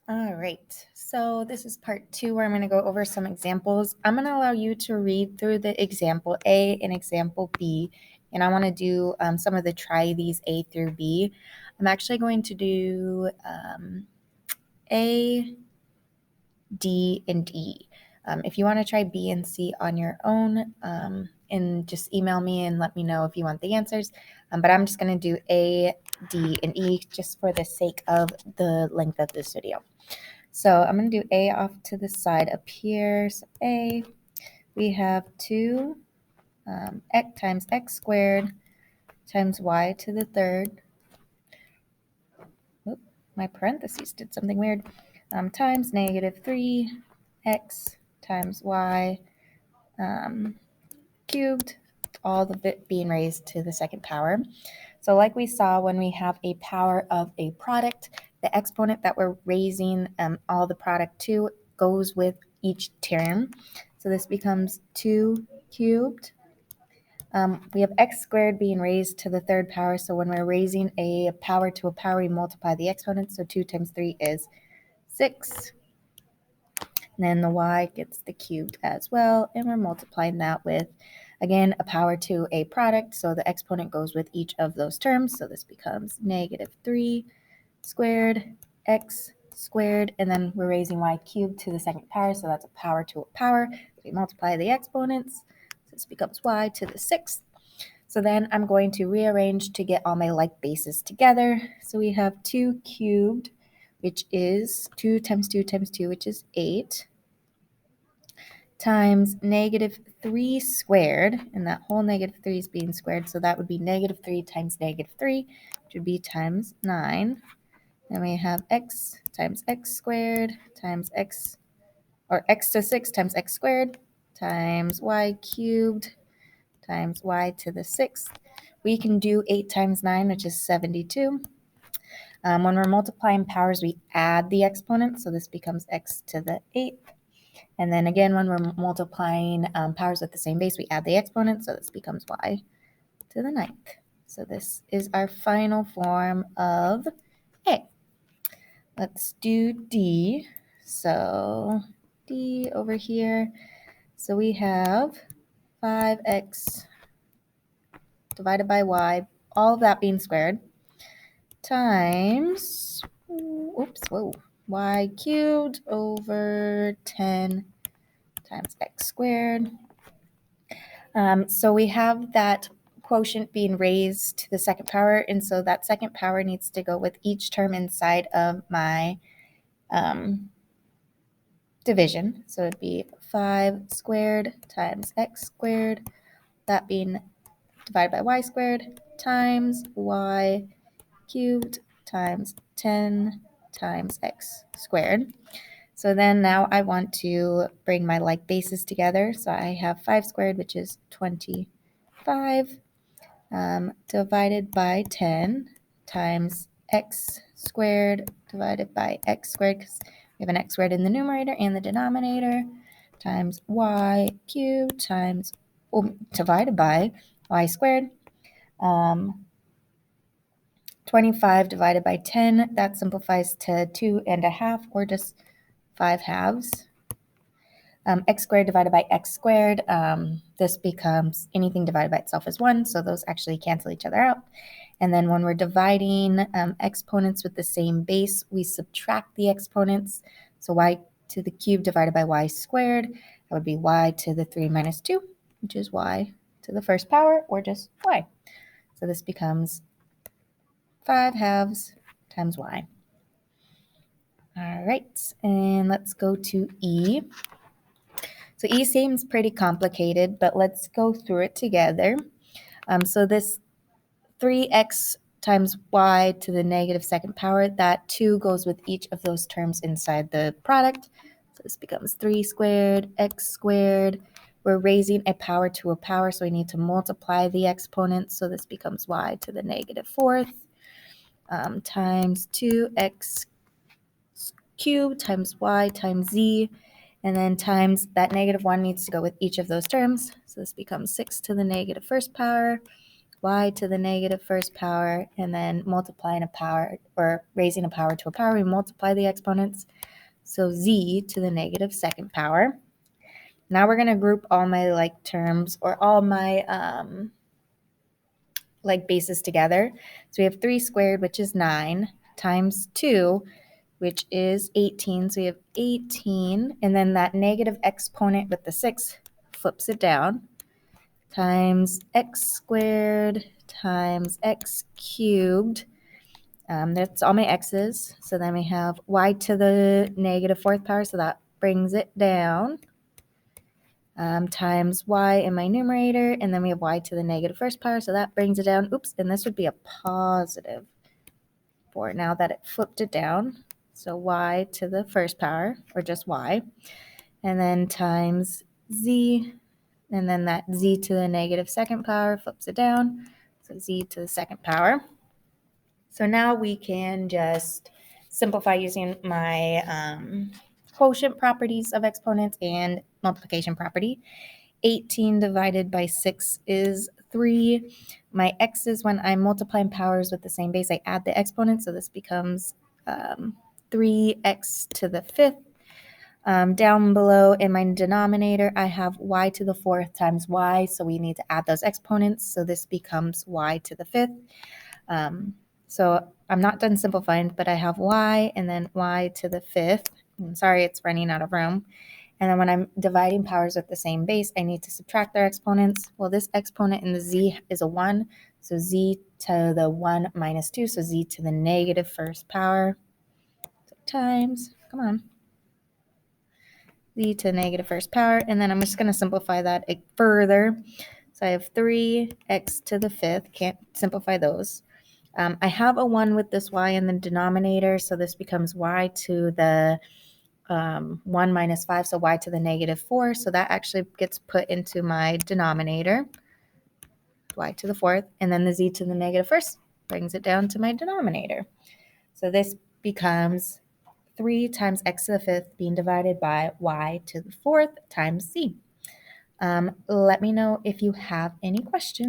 All right, so this is part 2 where I'm going to go over some examples. I'm going to allow you to read through the example A and example B, and I want to do some of the try these A through B. I'm actually going to do A, D, and E. If you want to try B and C on your own, and just email me and let me know if you want the answers. But I'm just going to do A, D, and E just for the sake of the length of this video. So I'm going to do A off to the side up here. So A, we have 2 x times x squared times y to the third. Oop, my parentheses did something weird. Times negative 3x times y cubed, all the bit being raised to the second power. So like we saw when we have a power of a product, the exponent that we're raising all the product to goes with each term. So this becomes 2 cubed. We have x squared being raised to the third power. So when we're raising a power to a power, we multiply the exponent. So 2 times 3 is 6. And then the y gets the cubed as well. And we're multiplying that with, again, a power to a product. So the exponent goes with each of those terms. So this becomes negative 3 squared x squared. And then we're raising y cubed to the second power. So that's a power to a power. We multiply the exponents. So this becomes y to the sixth. So then I'm going to rearrange to get all my like bases together. So we have 2 cubed, which is 2 times 2 times 2, which is 8, times negative 3 squared, and that whole negative 3 is being squared, so that would be negative 3 times negative 3, which would be times 9. Then we have x times x squared times x, or x to 6 times x squared times y cubed times y to the sixth. We can do 8 times 9, which is 72. When we're multiplying powers, we add the exponent, so this becomes x to the 8th. And then again, when we're multiplying powers with the same base, we add the exponent, so this becomes y to the 9th. So this is our final form of A. Let's do D. So D over here. So we have 5x divided by y, all of that being squared, times, y cubed over 10 times x squared. So we have that quotient being raised to the second power, and so that second power needs to go with each term inside of my division. So it'd be 5 squared times x squared, that being divided by y squared, times y cubed times 10 times x squared. So then now I want to bring my like bases together. So I have 5 squared, which is 25, divided by 10 times x squared divided by x squared, because we have an x squared in the numerator and the denominator, times y cubed times, divided by y squared. 25 divided by 10, that simplifies to 2.5, or just 5 halves. X squared divided by x squared, this becomes anything divided by itself is 1, so those actually cancel each other out. And then when we're dividing exponents with the same base, we subtract the exponents. So y to the cube divided by y squared, that would be y to the 3 minus 2, which is y to the first power, or just y. So this becomes 5 halves times y. All right, and let's go to E. So E seems pretty complicated, but let's go through it together. So this 3x times y to the negative second power, that 2 goes with each of those terms inside the product. So this becomes 3 squared, x squared. We're raising a power to a power, so we need to multiply the exponents. So this becomes y to the negative fourth, times 2x cubed times y times z, and then times that negative 1 needs to go with each of those terms. So this becomes 6 to the negative first power, y to the negative first power, and then multiplying a power or raising a power to a power, we multiply the exponents. So z to the negative second power. Now we're going to group all my like terms or all my like bases together. So we have 3 squared, which is 9, times 2, which is 18. So we have 18, and then that negative exponent with the 6 flips it down, times x squared times x cubed. That's all my x's. So then we have y to the negative fourth power, so that brings it down, times y in my numerator, and then we have y to the negative first power, so that brings it down. Oops, and this would be a positive 4 now that it flipped it down. So y to the first power, or just y, and then times z, and then that z to the negative second power flips it down, so z to the second power. So now we can just simplify using my quotient properties of exponents and multiplication property. 18 divided by 6 is 3. My x's, when I'm multiplying powers with the same base, I add the exponent, so this becomes 3x to the fifth. Down below in my denominator, I have y to the fourth times y, so we need to add those exponents, so this becomes y to the fifth. So I'm not done simplifying, but I have y and then y to the fifth. I'm sorry, it's running out of room. And then when I'm dividing powers with the same base, I need to subtract their exponents. Well, this exponent in the z is a 1, so z to the 1 minus 2, so z to the negative first power, so times, come on, z to the negative first power, and then I'm just going to simplify that further. So I have 3x to the fifth, can't simplify those. I have a 1 with this y in the denominator, so this becomes y to the 1 minus 5, so y to the negative 4. So that actually gets put into my denominator, y to the fourth, and then the z to the negative first brings it down to my denominator. So this becomes 3 times x to the fifth being divided by y to the fourth times z. Let me know if you have any questions.